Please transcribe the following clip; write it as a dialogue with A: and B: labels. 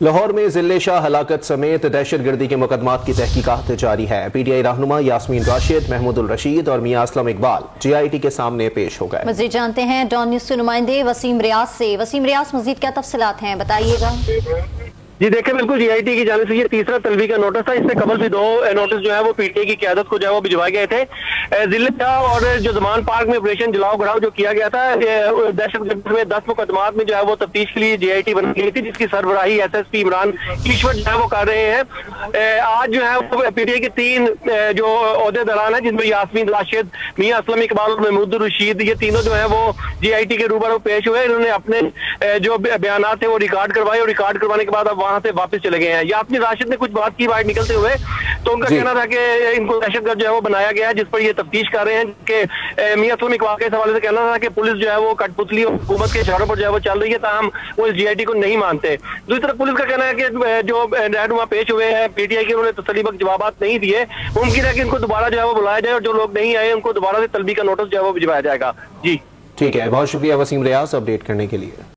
A: लाहौर में जिले शाह हलाकत समेत दहशतगर्दी के मुकदमात की तहकीकात जारी है। PTI रहनुमा यास्मीन राशिद, महमूदुल रशीद और मियां असलम इकबाल GIT के सामने पेश हो गए।
B: मज़ीद जानते हैं डॉन न्यूज़ के नुमाइंदे वसीम रियाज से। वसीम रियाज, मज़ीद क्या तफसीलात हैं, बताइएगा।
C: जी देखिए, बिल्कुल GIT की जानिब से ये तीसरा तलबी का नोटिस था। इससे कबल भी 2 नोटिस जो है वो PTI की क़यादत को जो है वो भिजवाए गए थे। जिले शाह और जो जमान पार्क में ऑपरेशन जलाओ घराव जो किया गया था, दहशतगर्दी में 10 मुकदमात में जो है वो तफ्तीश के लिए GIT बनाई गई थी, जिसकी सरबराही SSP इमरान ईश्वर जो है वो कर रहे हैं। आज जो है वो PTI के 3 जो ओहदेदारान है, जिसमें यास्मीन राशिद, मियां असलम इकबाल और महमूदुल रशीद, ये तीनों जो है वो GIT के रूबरू पेश हुए। इन्होंने अपने जो बयान थे वो रिकॉर्ड करवाए और रिकॉर्ड करवाने के बाद अब वहां से वापस चले गए हैं। यास्मीन राशिद ने कुछ बात की बाहर निकलते हुए, तो उनका कहना था कि इनको दहशतगर्द जो है वो बनाया गया है, जिस पर ये तफ्तीश कर रहे हैं। कि मियां असलम इकबाल के हवाले से कहना था कि पुलिस जो है वो कठपुतली और हुकूमत के इशारों पर जो है वो चल रही है, ताहम वो इस GIT को नहीं मानते। दूसरी तरफ पुलिस का कहना है कि जो रहनुमा पेश हुए हैं PTI के, उन्होंने तसल्लीबख्श जवाब नहीं दिए। मुमकिन है कि इनको दोबारा जो है वो बुलाया जाए और जो लोग नहीं आए उनको दोबारा से तलबी का नोटिस जो है वो भिजवाया जाएगा। जी
A: ठीक है, बहुत शुक्रिया वसीम रियाज अपडेट करने के लिए।